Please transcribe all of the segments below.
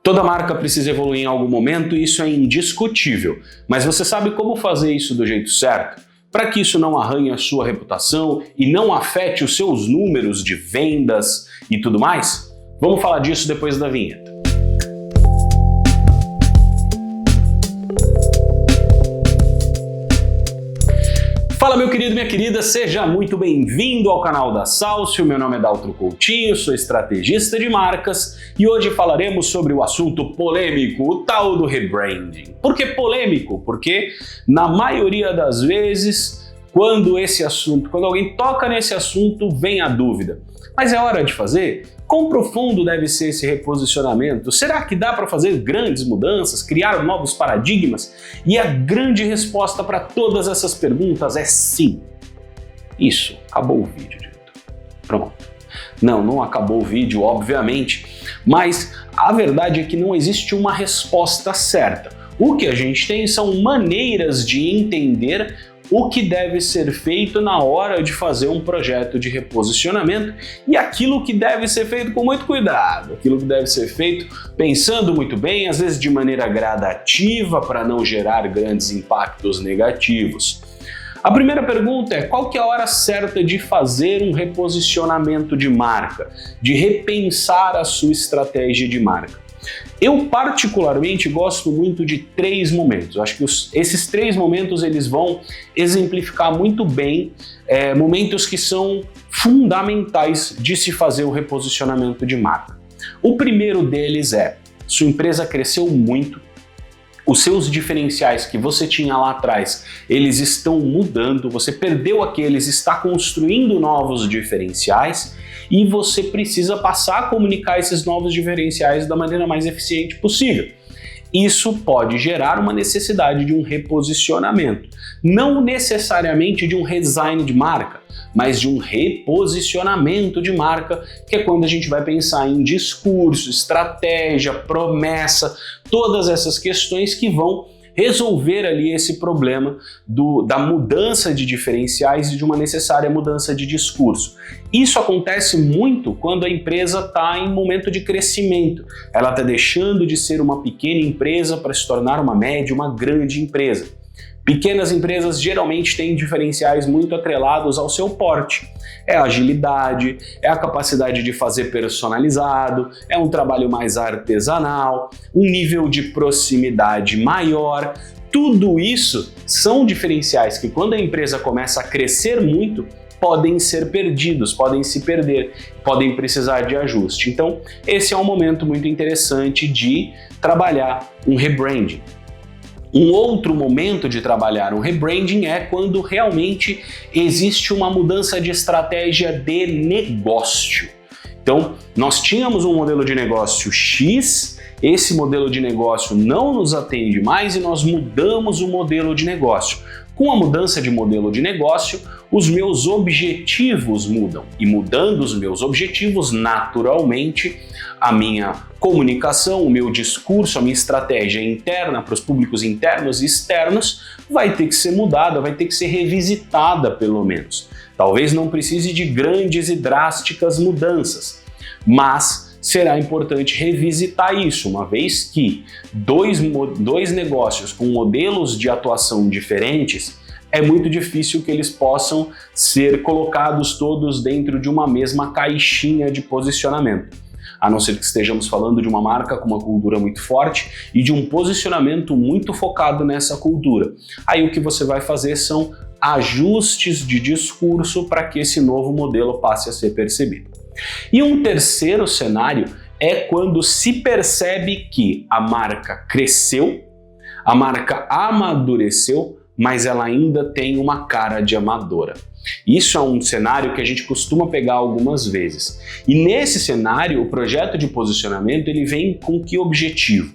Toda marca precisa evoluir em algum momento e isso é indiscutível, mas você sabe como fazer isso do jeito certo? Para que isso não arranhe a sua reputação e não afete os seus números de vendas e tudo mais? Vamos falar disso depois da vinheta. Fala meu querido, minha querida, seja muito bem-vindo ao canal da Salcio. Meu nome é Daltro Coutinho, sou estrategista de marcas e hoje falaremos sobre o assunto polêmico, o tal do rebranding. Por que polêmico? Porque na maioria das vezes, quando alguém toca nesse assunto, vem a dúvida. Mas é hora de fazer? Quão profundo deve ser esse reposicionamento? Será que dá para fazer grandes mudanças, criar novos paradigmas? E a grande resposta para todas essas perguntas é sim. Isso, acabou o vídeo, diretor. Pronto. Não acabou o vídeo, obviamente, mas a verdade é que não existe uma resposta certa. O que a gente tem são maneiras de entender o que deve ser feito na hora de fazer um projeto de reposicionamento e aquilo que deve ser feito com muito cuidado, aquilo que deve ser feito pensando muito bem, às vezes de maneira gradativa para não gerar grandes impactos negativos. A primeira pergunta é: qual que é a hora certa de fazer um reposicionamento de marca, de repensar a sua estratégia de marca? Eu particularmente gosto muito de 3 momentos. Eu acho que esses 3 momentos eles vão exemplificar muito bem momentos que são fundamentais de se fazer o reposicionamento de marca. O primeiro deles é: sua empresa cresceu muito, os seus diferenciais que você tinha lá atrás, eles estão mudando, você perdeu aqueles, está construindo novos diferenciais e você precisa passar a comunicar esses novos diferenciais da maneira mais eficiente possível. Isso pode gerar uma necessidade de um reposicionamento, não necessariamente de um redesign de marca, mas de um reposicionamento de marca, que é quando a gente vai pensar em discurso, estratégia, promessa, todas essas questões que vão resolver ali esse problema da mudança de diferenciais e de uma necessária mudança de discurso. Isso acontece muito quando a empresa está em momento de crescimento. Ela está deixando de ser uma pequena empresa para se tornar uma média, uma grande empresa. Pequenas empresas geralmente têm diferenciais muito atrelados ao seu porte. É a agilidade, é a capacidade de fazer personalizado, é um trabalho mais artesanal, um nível de proximidade maior. Tudo isso são diferenciais que, quando a empresa começa a crescer muito, podem ser perdidos, podem se perder, podem precisar de ajuste. Então, esse é um momento muito interessante de trabalhar um rebranding. Um outro momento de trabalhar um rebranding é quando realmente existe uma mudança de estratégia de negócio. Então, nós tínhamos um modelo de negócio X, esse modelo de negócio não nos atende mais e nós mudamos o modelo de negócio. Com a mudança de modelo de negócio, os meus objetivos mudam. E mudando os meus objetivos, naturalmente, a minha comunicação, o meu discurso, a minha estratégia interna para os públicos internos e externos vai ter que ser mudada, vai ter que ser revisitada pelo menos. Talvez não precise de grandes e drásticas mudanças, mas será importante revisitar isso, uma vez que dois negócios com modelos de atuação diferentes, é muito difícil que eles possam ser colocados todos dentro de uma mesma caixinha de posicionamento. A não ser que estejamos falando de uma marca com uma cultura muito forte e de um posicionamento muito focado nessa cultura. Aí o que você vai fazer são ajustes de discurso para que esse novo modelo passe a ser percebido. E um terceiro cenário é quando se percebe que a marca cresceu, a marca amadureceu, mas ela ainda tem uma cara de amadora. Isso é um cenário que a gente costuma pegar algumas vezes. E nesse cenário, o projeto de posicionamento ele vem com que objetivo?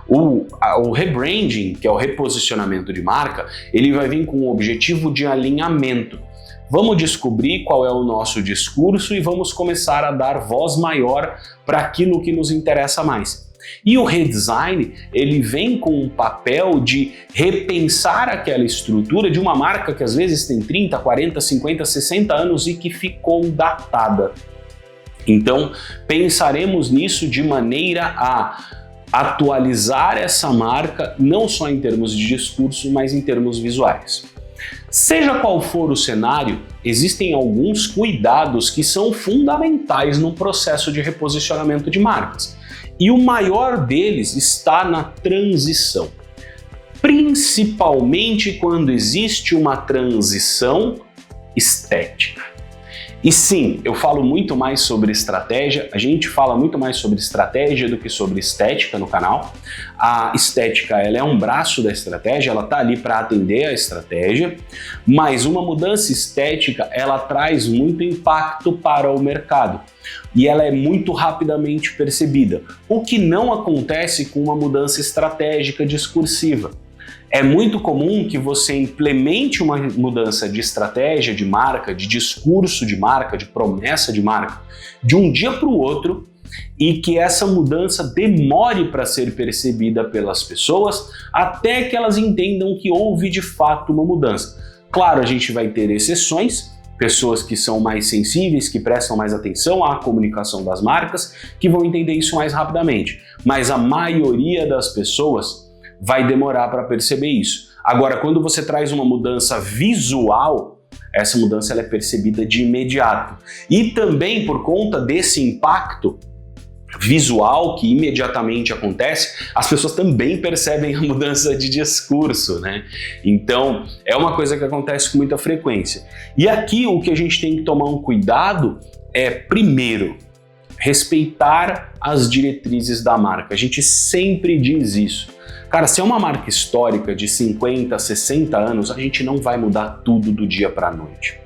O rebranding, que é o reposicionamento de marca, ele vai vir com o objetivo de alinhamento. Vamos descobrir qual é o nosso discurso e vamos começar a dar voz maior para aquilo que nos interessa mais. E o redesign, ele vem com um papel de repensar aquela estrutura de uma marca que às vezes tem 30, 40, 50, 60 anos e que ficou datada. Então, pensaremos nisso de maneira a atualizar essa marca não só em termos de discurso, mas em termos visuais. Seja qual for o cenário, existem alguns cuidados que são fundamentais no processo de reposicionamento de marcas. E o maior deles está na transição. Principalmente quando existe uma transição estética. E sim, eu falo muito mais sobre estratégia, a gente fala muito mais sobre estratégia do que sobre estética no canal. A estética, ela é um braço da estratégia, ela está ali para atender a estratégia, mas uma mudança estética, ela traz muito impacto para o mercado e ela é muito rapidamente percebida, o que não acontece com uma mudança estratégica discursiva. É muito comum que você implemente uma mudança de estratégia de marca, de discurso de marca, de promessa de marca, de um dia para o outro e que essa mudança demore para ser percebida pelas pessoas até que elas entendam que houve de fato uma mudança. Claro, a gente vai ter exceções, pessoas que são mais sensíveis, que prestam mais atenção à comunicação das marcas, que vão entender isso mais rapidamente, mas a maioria das pessoas vai demorar para perceber isso. Agora, quando você traz uma mudança visual, essa mudança ela é percebida de imediato. E também por conta desse impacto visual que imediatamente acontece, as pessoas também percebem a mudança de discurso, né? Então, é uma coisa que acontece com muita frequência. E aqui o que a gente tem que tomar um cuidado é, primeiro, respeitar as diretrizes da marca. A gente sempre diz isso. Cara, se é uma marca histórica de 50, 60 anos, a gente não vai mudar tudo do dia para a noite.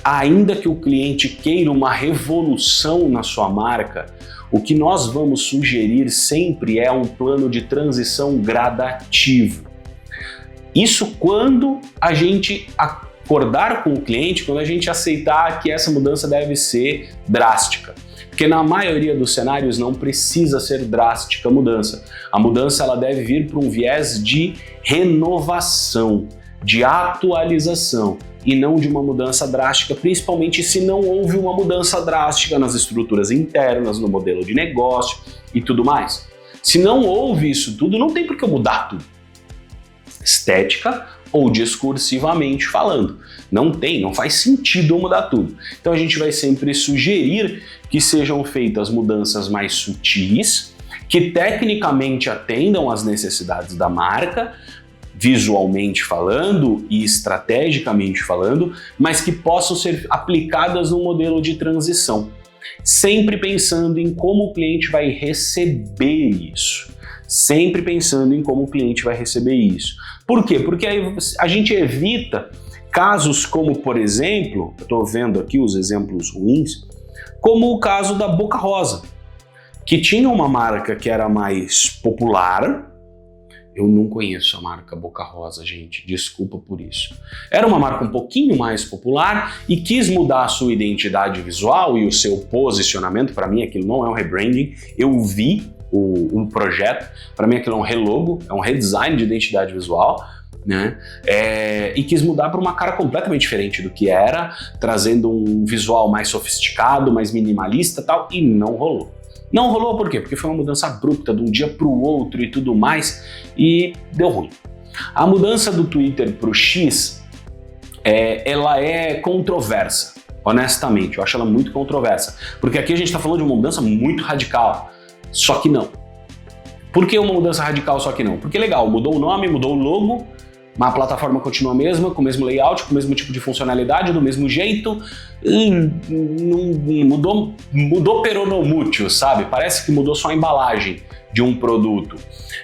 Ainda que o cliente queira uma revolução na sua marca, o que nós vamos sugerir sempre é um plano de transição gradativo. Isso quando a gente acordar com o cliente, quando a gente aceitar que essa mudança deve ser drástica. Porque na maioria dos cenários não precisa ser drástica a mudança. A mudança ela deve vir para um viés de renovação, de atualização e não de uma mudança drástica, principalmente se não houve uma mudança drástica nas estruturas internas, no modelo de negócio e tudo mais. Se não houve isso tudo, não tem por que eu mudar tudo. Estética ou discursivamente falando. Não faz sentido eu mudar tudo. Então a gente vai sempre sugerir que sejam feitas mudanças mais sutis, que tecnicamente atendam às necessidades da marca, visualmente falando e estrategicamente falando, mas que possam ser aplicadas no modelo de transição. Sempre pensando em como o cliente vai receber isso. Sempre pensando em como o cliente vai receber isso. Por quê? Porque aí a gente evita casos como, por exemplo, eu estou vendo aqui os exemplos ruins, como o caso da Boca Rosa, que tinha uma marca que era mais popular. Eu não conheço a marca Boca Rosa, gente, desculpa por isso. Era uma marca um pouquinho mais popular e quis mudar a sua identidade visual e o seu posicionamento. Para mim aquilo não é um rebranding, eu vi o projeto, para mim aquilo é um relogo, é um redesign de identidade visual, né? E quis mudar para uma cara completamente diferente do que era, trazendo um visual mais sofisticado, mais minimalista e tal, e não rolou. Não rolou por quê? Porque foi uma mudança abrupta de um dia para o outro e tudo mais, e deu ruim. A mudança do Twitter para o X, ela é controversa, honestamente, eu acho ela muito controversa, porque aqui a gente está falando de uma mudança muito radical, só que não. Por que uma mudança radical só que não? Porque legal, mudou o nome, mudou o logo, mas a plataforma continua a mesma, com o mesmo layout, com o mesmo tipo de funcionalidade, do mesmo jeito, mudou peronomútil, sabe? Parece que mudou só a embalagem de um produto.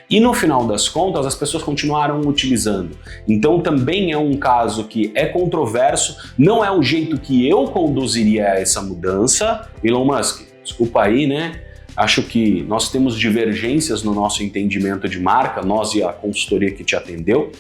E no final das contas, as pessoas continuaram utilizando. Então também é um caso que é controverso, não é o jeito que eu conduziria essa mudança. Elon Musk, desculpa aí, né? Acho que nós temos divergências no nosso entendimento de marca, nós e a consultoria que te atendeu,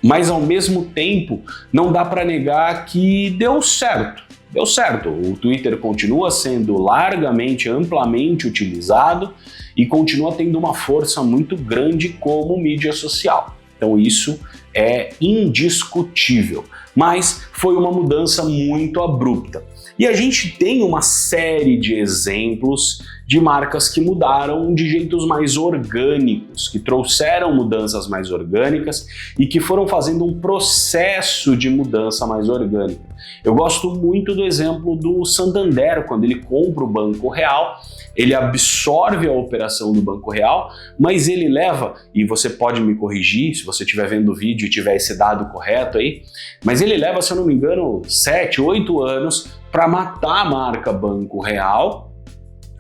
mas ao mesmo tempo não dá para negar que deu certo. Deu certo, o Twitter continua sendo largamente, amplamente utilizado e continua tendo uma força muito grande como mídia social. Então isso é indiscutível, mas foi uma mudança muito abrupta. E a gente tem uma série de exemplos de marcas que mudaram de jeitos mais orgânicos, que trouxeram mudanças mais orgânicas e que foram fazendo um processo de mudança mais orgânica. Eu gosto muito do exemplo do Santander, quando ele compra o Banco Real, ele absorve a operação do Banco Real, mas ele leva, e você pode me corrigir se você estiver vendo o vídeo e tiver esse dado correto aí, mas ele leva, se eu não me engano, 7, 8 anos para matar a marca Banco Real,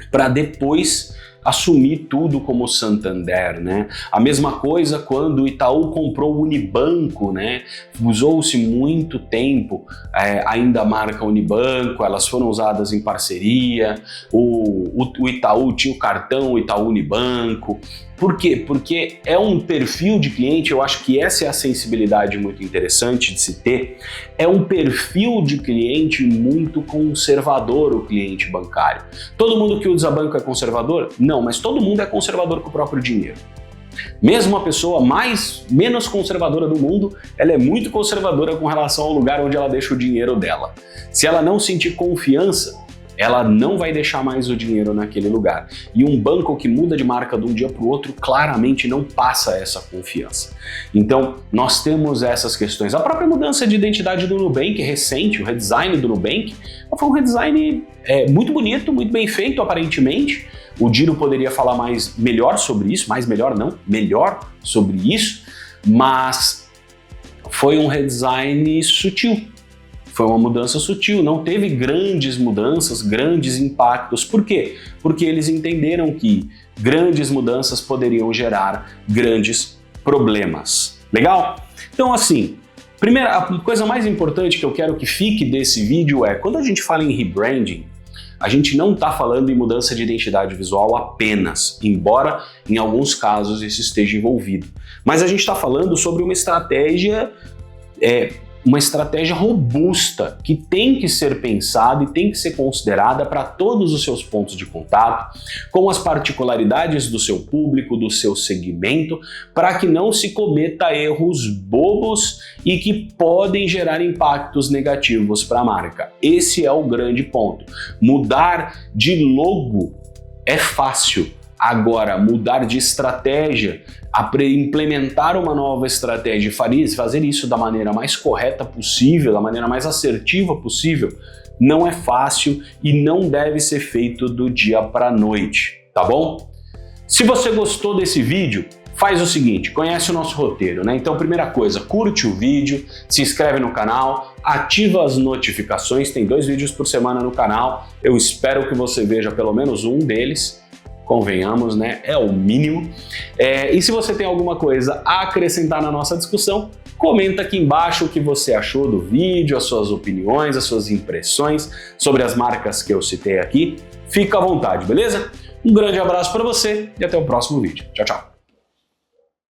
para depois assumir tudo como Santander, né? A mesma coisa quando o Itaú comprou o Unibanco, né? Usou-se muito tempo ainda a marca Unibanco, elas foram usadas em parceria, o Itaú tinha o cartão Itaú Unibanco. Por quê? Porque é um perfil de cliente, eu acho que essa é a sensibilidade muito interessante de se ter, é um perfil de cliente muito conservador, o cliente bancário. Todo mundo que usa banco é conservador? Não, mas todo mundo é conservador com o próprio dinheiro. Mesmo a pessoa menos conservadora do mundo, ela é muito conservadora com relação ao lugar onde ela deixa o dinheiro dela. Se ela não sentir confiança, ela não vai deixar mais o dinheiro naquele lugar. E um banco que muda de marca de um dia para o outro claramente não passa essa confiança. Então, nós temos essas questões. A própria mudança de identidade do Nubank recente, o redesign do Nubank, foi um redesign muito bonito, muito bem feito aparentemente. O Dino poderia falar melhor sobre isso, melhor sobre isso, mas foi um redesign sutil. Foi uma mudança sutil, não teve grandes mudanças, grandes impactos. Por quê? Porque eles entenderam que grandes mudanças poderiam gerar grandes problemas. Legal? Então, assim, a coisa mais importante que eu quero que fique desse vídeo é, quando a gente fala em rebranding, a gente não está falando em mudança de identidade visual apenas, embora em alguns casos isso esteja envolvido. Mas a gente está falando sobre uma estratégia robusta que tem que ser pensada e tem que ser considerada para todos os seus pontos de contato, com as particularidades do seu público, do seu segmento, para que não se cometa erros bobos e que podem gerar impactos negativos para a marca. Esse é o grande ponto. Mudar de logo é fácil. Agora, mudar de estratégia, implementar uma nova estratégia e fazer isso da maneira mais correta possível, da maneira mais assertiva possível, não é fácil e não deve ser feito do dia para a noite, tá bom? Se você gostou desse vídeo, faz o seguinte, conhece o nosso roteiro, né? Então, primeira coisa, curte o vídeo, se inscreve no canal, ativa as notificações, tem 2 vídeos por semana no canal, eu espero que você veja pelo menos um deles. Convenhamos, né? É o mínimo. E se você tem alguma coisa a acrescentar na nossa discussão, comenta aqui embaixo o que você achou do vídeo, as suas opiniões, as suas impressões sobre as marcas que eu citei aqui. Fica à vontade, beleza? Um grande abraço para você e até o próximo vídeo. Tchau, tchau!